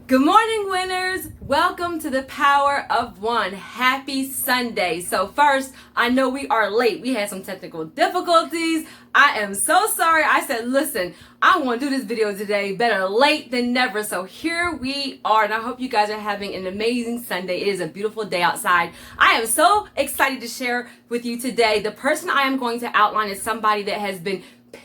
Good morning, winners. Welcome to the Power of One. Happy Sunday. So first, I know we are late. We had some technical difficulties. I am so sorry. I said, listen, I want to do this video today. Better late than never. So here we are. And I hope you guys are having an amazing Sunday. It is a beautiful day outside. I am so excited to share with you today. The person I am going to outline is somebody that has been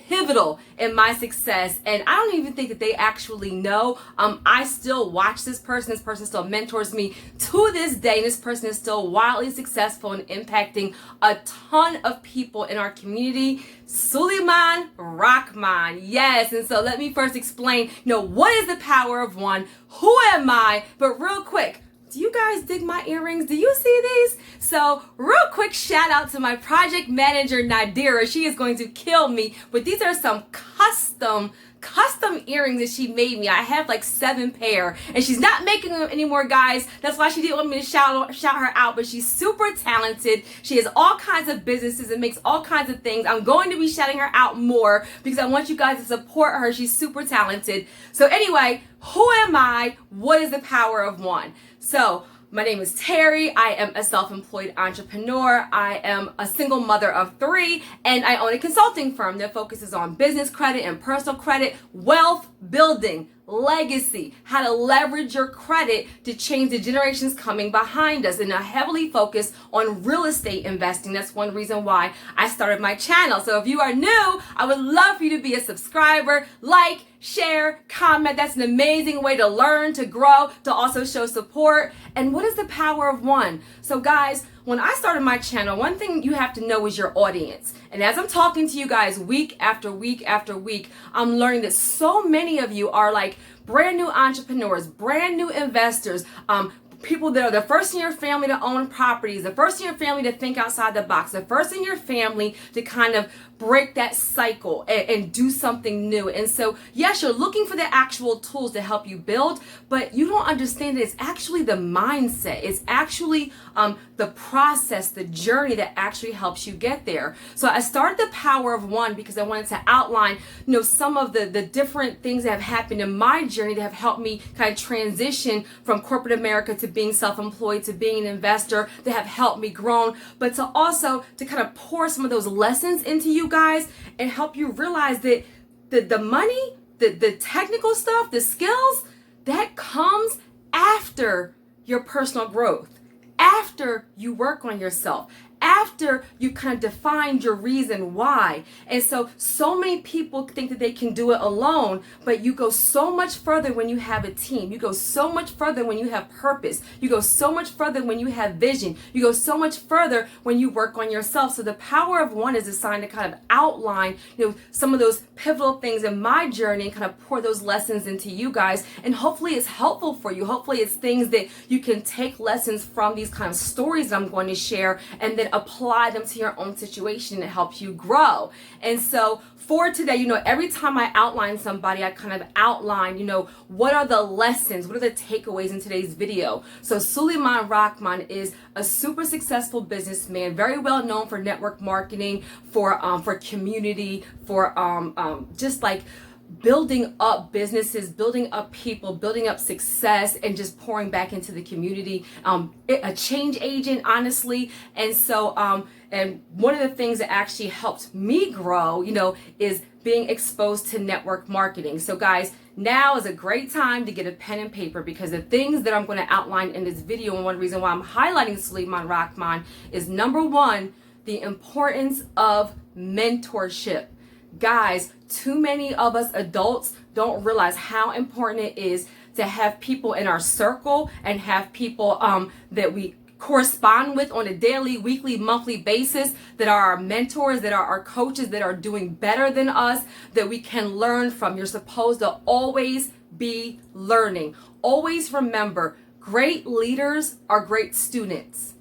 pivotal in my success, and I don't even think that they actually know. I still watch this person still mentors me to this day, and this person is still wildly successful and impacting a ton of people in our community. Sulaiman Rahman. Yes. And so let me first explain, what is the power of one? Who am I? But real quick, do you guys dig my earrings? Do you see these? So real quick shout out to my project manager, Nadira. She is going to kill me, but these are some custom earrings that she made me. I have like 7 pair, and she's not making them anymore, guys. That's why she didn't want me to shout her out, but she's super talented. She has all kinds of businesses and makes all kinds of things. I'm going to be shouting her out more because I want you guys to support her. She's super talented. So anyway, who am I? What is the power of one? So my name is Terry. I am a self-employed entrepreneur. I am a single mother of 3, and I own a consulting firm that focuses on business credit and personal credit, wealth building, legacy, how to leverage your credit to change the generations coming behind us, and I heavily focus on real estate investing. That's one reason why I started my channel. So if you are new, I would love for you to be a subscriber, like, share, comment. That's an amazing way to learn, to grow, to also show support. And what is the power of one? So guys, when I started my channel, one thing you have to know is your audience. And as I'm talking to you guys week after week after week, I'm learning that so many of you are like brand new entrepreneurs, brand new investors, people that are the first in your family to own properties, the first in your family to think outside the box, the first in your family to kind of break that cycle and do something new. And so, yes, you're looking for the actual tools to help you build, but you don't understand that it's actually the mindset. It's actually the process, the journey that actually helps you get there. So I started the power of one because I wanted to outline, some of the different things that have happened in my journey that have helped me kind of transition from corporate America to being self-employed, to being an investor, that have helped me grow, but to also to kind of pour some of those lessons into you guys and help you realize that the money, the technical stuff, the skills, that comes after your personal growth, after you work on yourself, after you kind of defined your reason why. And so many people think that they can do it alone, but you go so much further when you have a team. You go so much further when you have purpose. You go so much further when you have vision. You go so much further when you work on yourself. So the power of one is designed to kind of outline, some of those pivotal things in my journey and kind of pour those lessons into you guys. And hopefully it's helpful for you. Hopefully it's things that you can take lessons from these kind of stories that I'm going to share and then apply them to your own situation to help you grow. And so for today, every time I outline somebody, I kind of outline, what are the lessons, what are the takeaways in today's video. So Sulaiman Rahman is a super successful businessman, very well known for network marketing, for community, for just like building up businesses, building up people, building up success, and just pouring back into the community. A change agent, honestly. And so, and one of the things that actually helped me grow, is being exposed to network marketing. So guys, now is a great time to get a pen and paper, because the things that I'm going to outline in this video, and one reason why I'm highlighting Sulaiman Rahman, is number one, the importance of mentorship. Guys, too many of us adults don't realize how important it is to have people in our circle and have people that we correspond with on a daily, weekly, monthly basis, that are our mentors, that are our coaches, that are doing better than us, that we can learn from. You're supposed to always be learning. Always remember, great leaders are great students.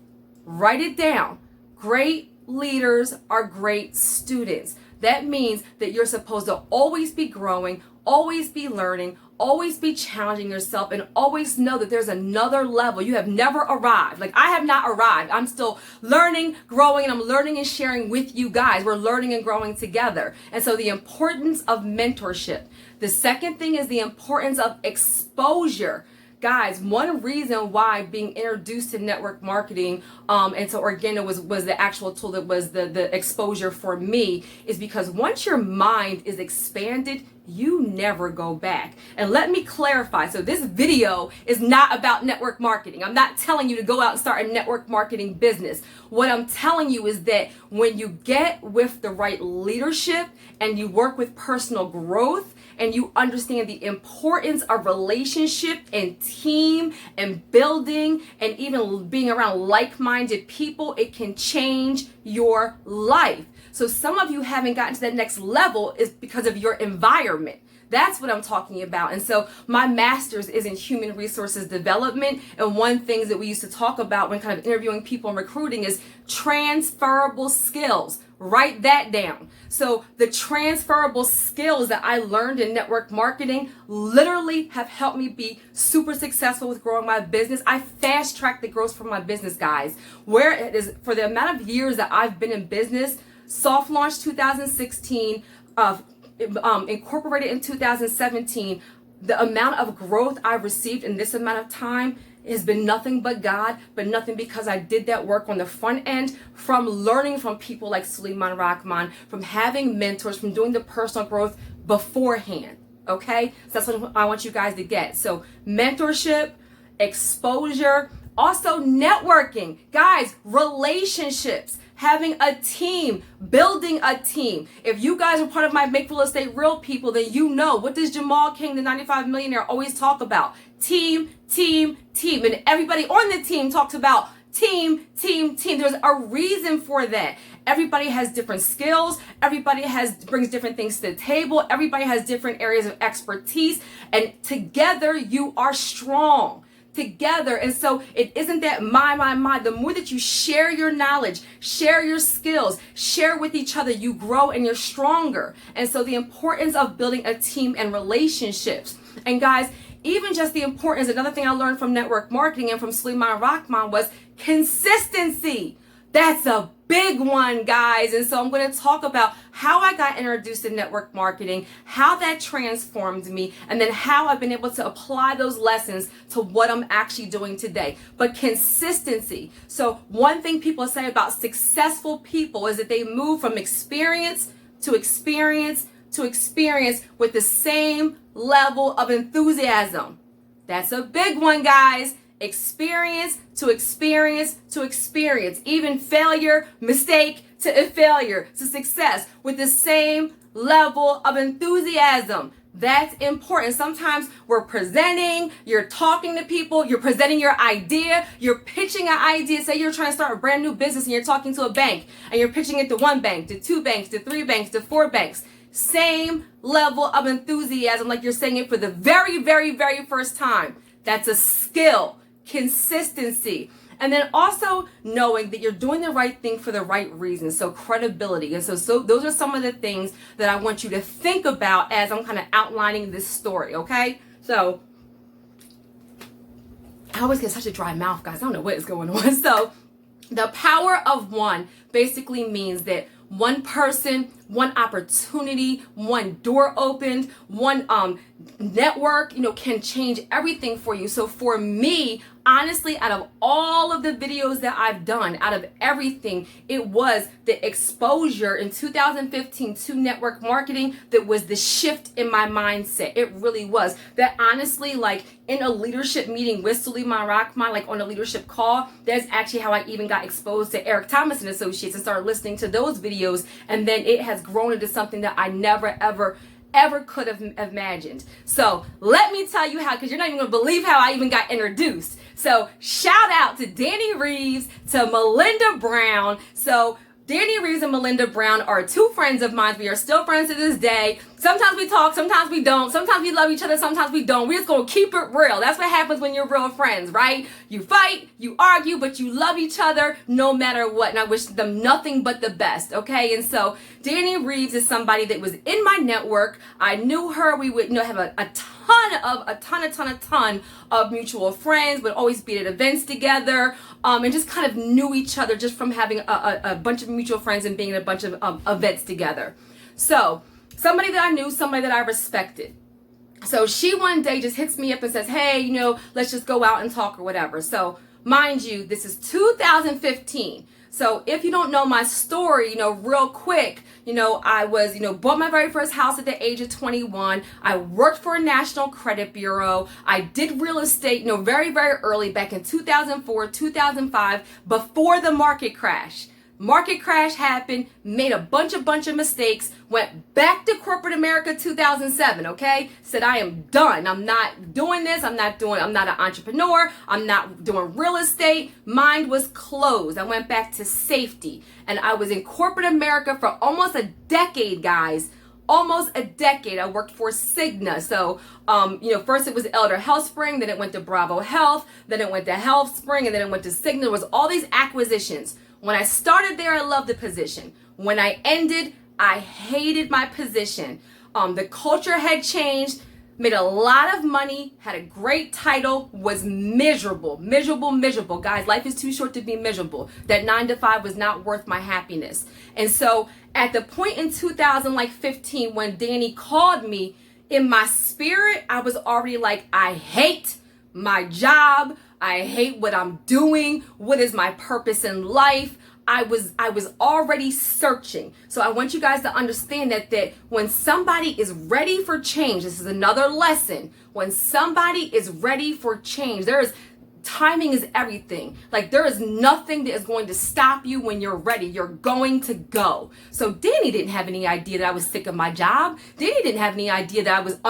Write it down. Great leaders are great students. That means that you're supposed to always be growing, always be learning, always be challenging yourself, and always know that there's another level. You have never arrived. Like, I have not arrived. I'm still learning, growing, and I'm learning and sharing with you guys. We're learning and growing together. And so the importance of mentorship. The second thing is the importance of exposure. guys, one reason why being introduced to network marketing and to Organo was the actual tool that was the exposure for me is because once your mind is expanded, you never go back. And let me clarify. So this video is not about network marketing. I'm not telling you to go out and start a network marketing business. What I'm telling you is that when you get with the right leadership and you work with personal growth and you understand the importance of relationship and team and building and even being around like-minded people, it can change your life. So some of you haven't gotten to that next level is because of your environment. That's what I'm talking about. And so my master's is in human resources development. And one thing that we used to talk about when kind of interviewing people and recruiting is transferable skills. Write that down. So the transferable skills that I learned in network marketing literally have helped me be super successful with growing my business. I fast tracked the growth for my business, guys. Where it is for the amount of years that I've been in business, soft launched 2016, incorporated in 2017, the amount of growth I've received in this amount of time has been nothing but God, but nothing because I did that work on the front end from learning from people like Sulaiman Rahman, from having mentors, from doing the personal growth beforehand. Okay? So that's what I want you guys to get. So mentorship, exposure, also networking. Guys, relationships. Having a team, building a team. If you guys are part of my Make Real Estate Real people, then you know, what does Jamal King, the 95 millionaire, always talk about? Team, team, team. And everybody on the team talks about team, team, team. There's a reason for that. Everybody has different skills. Everybody brings different things to the table. Everybody has different areas of expertise. And together you are strong. Together. And so it isn't that my. The more that you share your knowledge, share your skills, share with each other, you grow and you're stronger. And so the importance of building a team and relationships. And guys, even just the importance, another thing I learned from network marketing and from Sulaiman Rahman was consistency. That's a big one, guys. And so I'm going to talk about how I got introduced to network marketing, how that transformed me, and then how I've been able to apply those lessons to what I'm actually doing today. But consistency. So one thing people say about successful people is that they move from experience to experience to experience with the same level of enthusiasm. That's a big one, guys. Experience to experience to experience, even failure, mistake to failure to success with the same level of enthusiasm. That's important. Sometimes we're presenting, you're talking to people, you're presenting your idea, you're pitching an idea. Say you're trying to start a brand new business and you're talking to a bank and you're pitching it to one bank, to two banks, to three banks, to four banks. Same level of enthusiasm, like you're saying it for the very, very, very first time. That's a skill. Consistency. And then also knowing that you're doing the right thing for the right reason. So credibility. And so those are some of the things that I want you to think about as I'm kind of outlining this story. Okay. So I always get such a dry mouth, guys. I don't know what is going on. So the power of one basically means that one person, one opportunity, one door opened, one network, can change everything for you. So for me, honestly, out of all of the videos that I've done, out of everything, it was the exposure in 2015 to network marketing that was the shift in my mindset. It really was. That honestly, like in a leadership meeting with Sulaiman Rahman, like on a leadership call, that's actually how I even got exposed to Eric Thomas and Associates and started listening to those videos. And then it has grown into something that I never, ever could have imagined. So let me tell you how, because you're not even going to believe how I even got introduced. So shout out to Danny Reeves, to Melinda Brown. So Danny Reeves and Melinda Brown are two friends of mine. We are still friends to this day. Sometimes we talk, sometimes we don't. Sometimes we love each other, sometimes we don't. We're just going to keep it real. That's what happens when you're real friends, right? You fight, you argue, but you love each other no matter what. And I wish them nothing but the best, okay? And so Danny Reeves is somebody that was in my network. I knew her. We would have a ton of mutual friends, would always be at events together, and just kind of knew each other just from having a bunch of mutual friends and being in a bunch of events together. So somebody that I knew, somebody that I respected. So she one day just hits me up and says, hey, let's just go out and talk or whatever. So mind you, this is 2015. So if you don't know my story, real quick, I was, bought my very first house at the age of 21. I worked for a national credit bureau. I did real estate, very, very early back in 2004, 2005, before the market crash. Market crash happened, made a bunch of mistakes, went back to corporate America 2007, okay? Said, I am done. I'm not doing this. I'm not an entrepreneur. I'm not doing real estate. Mind was closed. I went back to safety. And I was in corporate America for almost a decade, guys. Almost a decade. I worked for Cigna. So, first it was Elder Health Spring, then it went to Bravo Health, then it went to Health Spring, and then it went to Cigna. There was all these acquisitions. When I started there, I loved the position. When I ended, I hated my position. The culture had changed, made a lot of money, had a great title, was miserable. Guys, life is too short to be miserable. That 9 to 5 was not worth my happiness. And so at the point in 2015 when Danny called me, in my spirit, I was already like, I hate my job. I hate what I'm doing. What is my purpose in life? I was already searching. So I want you guys to understand that when somebody is ready for change, this is another lesson. When somebody is ready for change, timing is everything. Like, there is nothing that is going to stop you when you're ready. You're going to go. So Danny didn't have any idea that I was sick of my job. Danny didn't have any idea that I was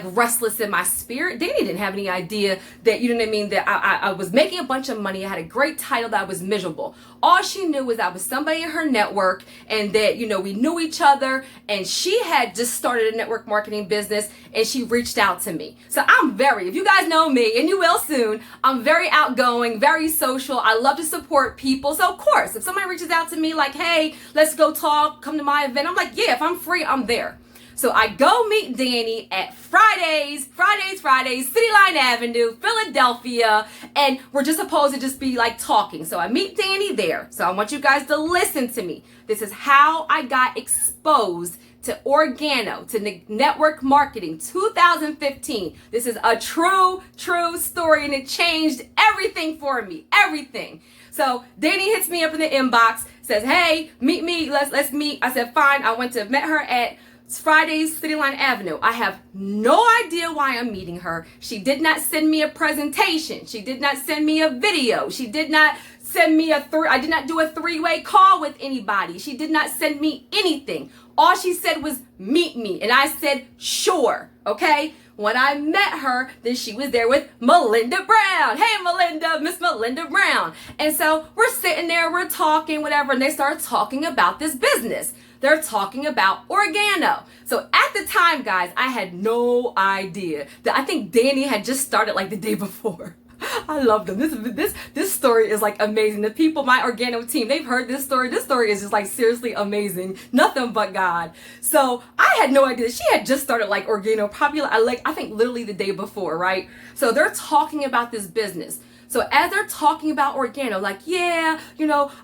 restless in my spirit. Danny didn't have any idea that, that I was making a bunch of money. I had a great title, that I was miserable. All she knew was I was somebody in her network and that, we knew each other, and she had just started a network marketing business and she reached out to me. So if you guys know me, and you will soon, I'm very outgoing, very social. I love to support people. So of course, if somebody reaches out to me like, hey, let's go talk, come to my event, I'm like, yeah, if I'm free, I'm there. So I go meet Danny at Fridays, City Line Avenue, Philadelphia, and we're just supposed to just be like talking. So I meet Danny there. So I want you guys to listen to me. This is how I got exposed to Organo, to network marketing, 2015. This is a true story, and it changed everything for me, everything. So Danny hits me up in the inbox, says, hey, meet me, let's meet. I said, fine. I met her at Fridays, City Line Avenue. I have no idea why I'm meeting her. She did not send me a presentation. She did not send me a video. She did not send me I did not do a 3-way call with anybody. She did not send me anything. All she said was, meet me. And I said, sure. Okay. When I met her, then she was there with Melinda Brown. Hey, Melinda, Miss Melinda Brown. And so we're sitting there, we're talking, whatever. And they start talking about this business. They're talking about Organo. So at the time, guys, I had no idea. I think Danny had just started like the day before. I love them. This story is like amazing. The people, my Organo team, they've heard this story. This story is just like seriously amazing. Nothing but God. So I had no idea. She had just started like Organo probably I think literally the day before, right? So they're talking about this business. So as they're talking about Organo, like, yeah,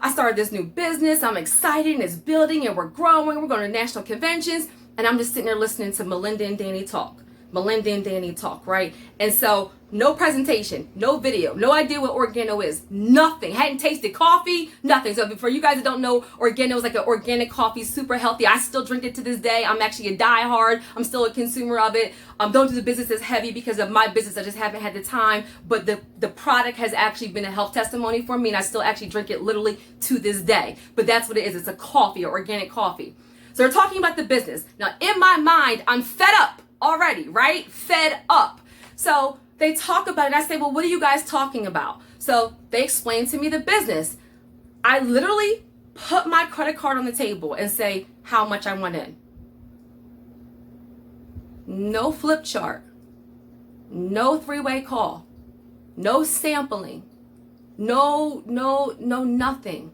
I started this new business. I'm excited and it's building and we're growing. We're going to national conventions. And I'm just sitting there listening to Melinda and Danny talk, right? And so no presentation, no video, no idea what Organo is, nothing. Hadn't tasted coffee, nothing. So for you guys that don't know, Organo is like an organic coffee, super healthy. I still drink it to this day. I'm actually a diehard. I'm still a consumer of it. Don't do the business as heavy because of my business. I just haven't had the time. But the product has actually been a health testimony for me, and I still actually drink it literally to this day. But that's what it is. It's a coffee, or organic coffee. So they're talking about the business. Now, in my mind, I'm fed up already, right? Fed up. So they talk about it, and I say, well, what are you guys talking about? So they explain to me the business. I literally put my credit card on the table and say how much I want in. No flip chart, no 3-way call, no sampling, no nothing.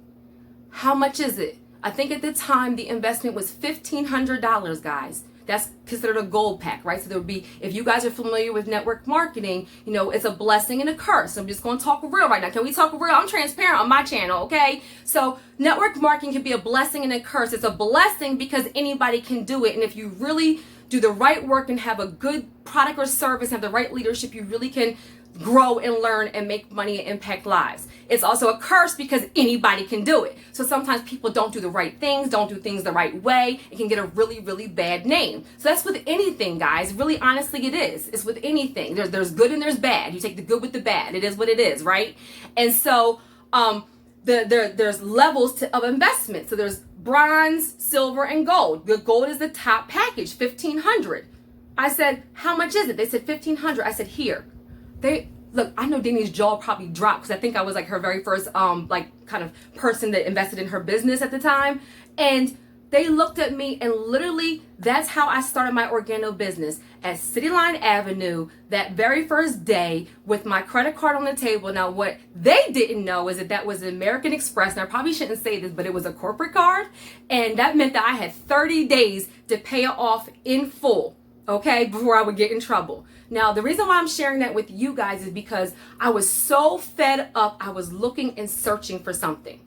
How much is it? I think at the time the investment was $1,500, guys. That's considered a gold pack, right? So there would be, if you guys are familiar with network marketing, it's a blessing and a curse. I'm just going to talk real right now. Can we talk real? I'm transparent on my channel, okay? So network marketing can be a blessing and a curse. It's a blessing because anybody can do it. And if you really do the right work and have a good product or service, have the right leadership, you really can grow and learn and make money and impact lives. It's also a curse because anybody can do it. So sometimes people don't do the right things, don't do things the right way. It can get a really, really bad name. So that's with anything, guys. Really, honestly, it is. It's with anything. There's good and there's bad. You take the good with the bad. It is what it is, right? And so there's levels of investment. So there's bronze, silver, and gold. The gold is the top package, $1,500. I said, how much is it? They said $1,500. I said, here. Look, I know Danny's jaw probably dropped because I think I was like her very first kind of person that invested in her business at the time. And they looked at me, and literally that's how I started my Organo business at City Line Avenue that very first day with my credit card on the table. Now, what they didn't know is that was American Express, and I probably shouldn't say this, but it was a corporate card, and that meant that I had 30 days to pay it off in full, okay, before I would get in trouble. Now, the reason why I'm sharing that with you guys is because I was so fed up. I was looking and searching for something.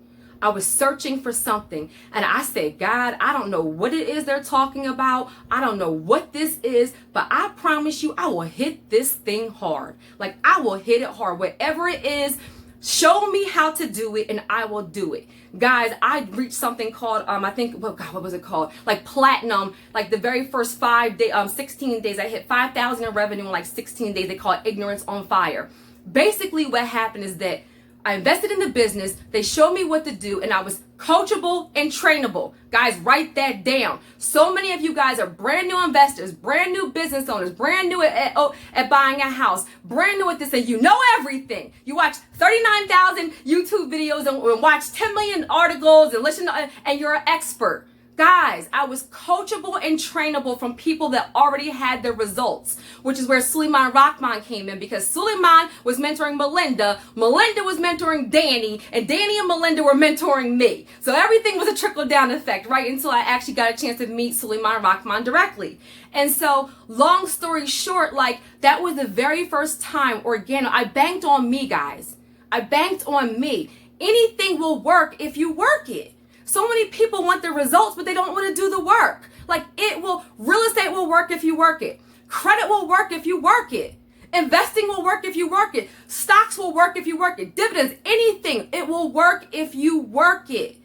I was searching for something. And I said, God, I don't know what it is they're talking about. I don't know what this is, but I promise you, I will hit this thing hard. Like, I will hit it hard. Whatever it is, show me how to do it and I will do it. Guys, I reached something called, what was it called? Like platinum, like the very first 16 days, I hit 5,000 in revenue in like 16 days. They call it ignorance on fire. Basically what happened is that I invested in the business. They showed me what to do, and I was coachable and trainable. Guys, write that down. So many of you guys are brand new investors, brand new business owners, brand new at buying a house, brand new at this, and you know everything. You watch 39,000 YouTube videos and watch 10 million articles and listen to, and you're an expert. Guys, I was coachable and trainable from people that already had the results, which is where Sulaiman Rahman came in, because Sulaiman was mentoring Melinda was mentoring Danny, and Danny and Melinda were mentoring me. So everything was a trickle-down effect, right, until I actually got a chance to meet Sulaiman Rahman directly. And so, long story short, like, that was the very first time Organo, I banked on me, guys. I banked on me. Anything will work if you work it. So many people want the results, but they don't want to do the work. Like, real estate will work if you work it. Credit will work if you work it. Investing will work if you work it. Stocks will work if you work it. Dividends, anything, it will work if you work it.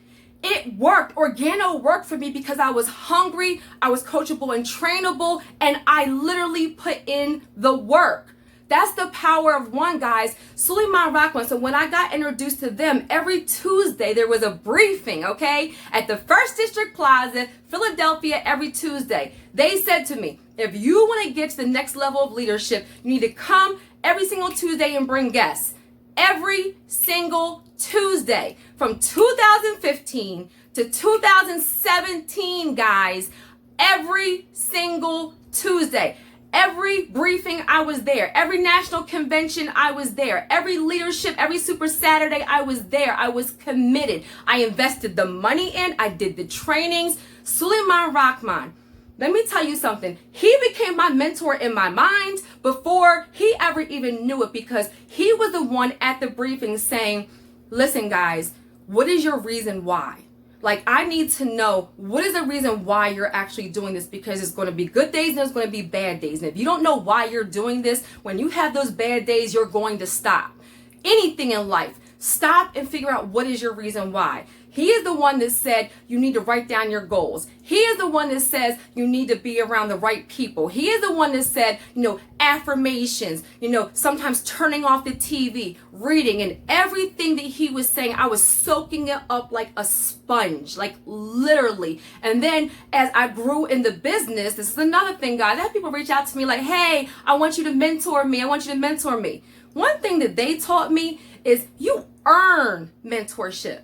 It worked. Organo worked for me because I was hungry, I was coachable and trainable, and I literally put in the work. That's the power of one, guys. Sulaiman Rahman. So when I got introduced to them, every Tuesday there was a briefing, okay, at the First District Plaza, Philadelphia, every Tuesday. They said to me, if you want to get to the next level of leadership, you need to come every single Tuesday and bring guests. Every single Tuesday from 2015 to 2017, guys, every single Tuesday. Every briefing, I was there. Every national convention, I was there. Every leadership, every Super Saturday, I was there. I was committed. I invested the money in. I did the trainings. Sulaiman Rahman, let me tell you something. He became my mentor in my mind before he ever even knew it, because he was the one at the briefing saying, listen, guys, what is your reason why? Like, I need to know what is the reason why you're actually doing this, because it's going to be good days and there's going to be bad days. And if you don't know why you're doing this, when you have those bad days, you're going to stop. Anything in life, stop and figure out what is your reason why. He is the one that said you need to write down your goals. He is the one that says you need to be around the right people. He is the one that said, affirmations, sometimes turning off the TV, reading, and everything that he was saying, I was soaking it up like a sponge, like literally. And then as I grew in the business, this is another thing, guys. I had people reach out to me like, hey, I want you to mentor me. I want you to mentor me. One thing that they taught me is you earn mentorship.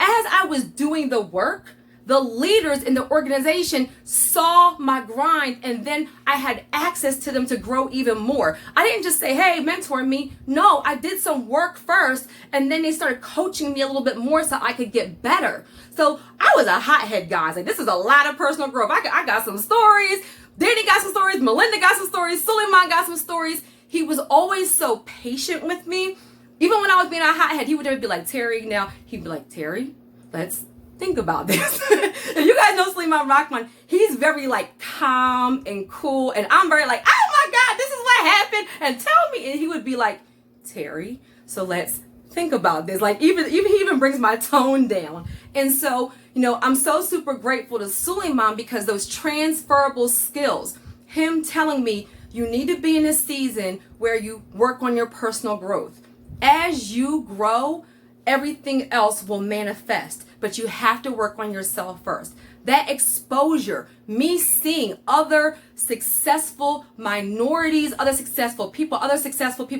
As I was doing the work, the leaders in the organization saw my grind, and then I had access to them to grow even more. I didn't just say, hey, mentor me. No, I did some work first, and then they started coaching me a little bit more so I could get better. So I was a hothead, guys. Like, this is a lot of personal growth. I got some stories. Danny got some stories. Melinda got some stories. Sulaiman got some stories. He was always so patient with me. Even when I was being a hothead, he would never be like, Terry. Now he'd be like, Terry, let's think about this. If you guys know Sulaiman Rahman, he's very like calm and cool, and I'm very like, oh my God, this is what happened, and tell me. And he would be like, Terry, so let's think about this. Like he even brings my tone down. And so, I'm so super grateful to Sulaiman because those transferable skills, him telling me you need to be in a season where you work on your personal growth. As you grow, everything else will manifest, but you have to work on yourself first. That exposure, me seeing other successful minorities, other successful people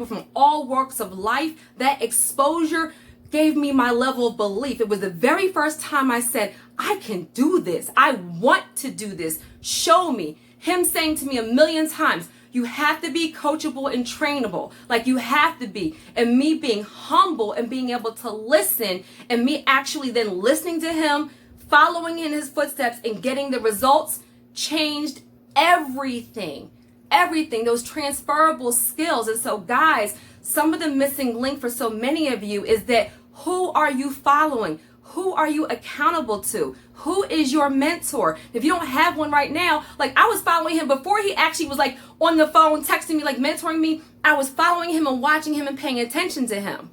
from all walks of life, that exposure gave me my level of belief. It was the very first time I said, I can do this. I want to do this. Show me. Him saying to me a million times, you have to be coachable and trainable. Like you have to be. And me being humble and being able to listen, and me actually then listening to him, following in his footsteps and getting the results changed everything. Everything, those transferable skills. And so guys, some of the missing link for so many of you is that who are you following? Who are you accountable to? Who is your mentor? If you don't have one right now, like I was following him before he actually was like on the phone texting me, like mentoring me. I was following him and watching him and paying attention to him.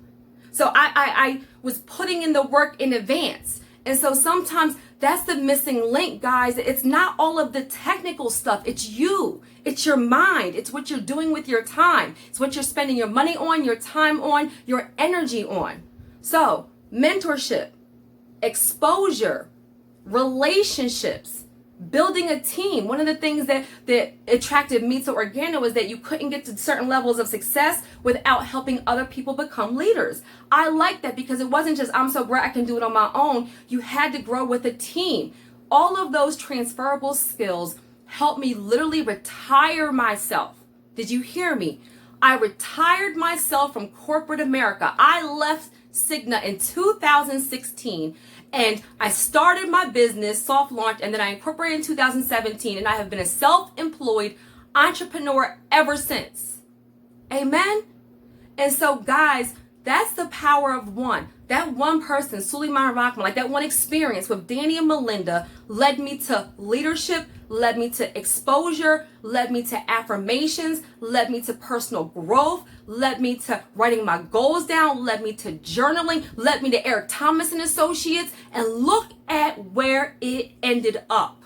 So I was putting in the work in advance. And so sometimes that's the missing link, guys. It's not all of the technical stuff. It's you. It's your mind. It's what you're doing with your time. It's what you're spending your money on, your time on, your energy on. So mentorship, exposure, relationships, building a team. One of the things that attracted me to Organo is that you couldn't get to certain levels of success without helping other people become leaders. I like that because it wasn't just, I'm so great I can do it on my own. You had to grow with a team. All of those transferable skills helped me literally retire myself. Did you hear me? I retired myself from corporate America. I left Cigna in 2016 and I started my business, soft launch, and then I incorporated in 2017, and I have been a self-employed entrepreneur ever since. Amen? And so guys, that's the power of one. That one person, Sulaiman Rahman, like that one experience with Danny and Melinda led me to leadership, led me to exposure, led me to affirmations, led me to personal growth, led me to writing my goals down, led me to journaling, led me to Eric Thomas and Associates, and look at where it ended up.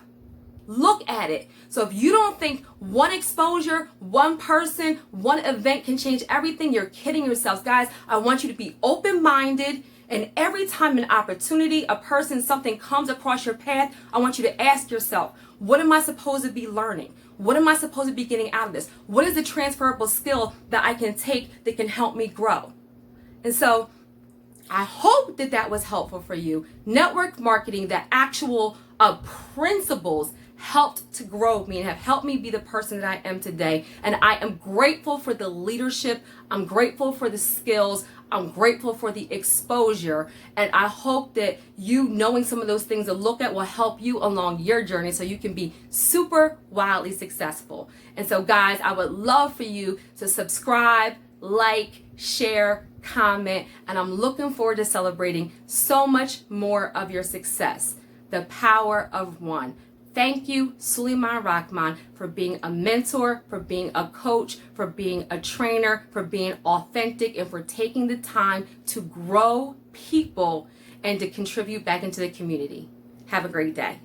Look at it. So if you don't think one exposure, one person, one event can change everything, you're kidding yourselves. Guys, I want you to be open-minded, and every time an opportunity, a person, something comes across your path, I want you to ask yourself, what am I supposed to be learning? What am I supposed to be getting out of this? What is the transferable skill that I can take that can help me grow? And so I hope that that was helpful for you. Network marketing, the actual principles helped to grow me and have helped me be the person that I am today. And I am grateful for the leadership. I'm grateful for the skills. I'm grateful for the exposure. And I hope that you knowing some of those things to look at will help you along your journey so you can be super wildly successful. And so guys, I would love for you to subscribe, like, share, comment, and I'm looking forward to celebrating so much more of your success. The power of one. Thank you, Sulaiman Rahman, for being a mentor, for being a coach, for being a trainer, for being authentic, and for taking the time to grow people and to contribute back into the community. Have a great day.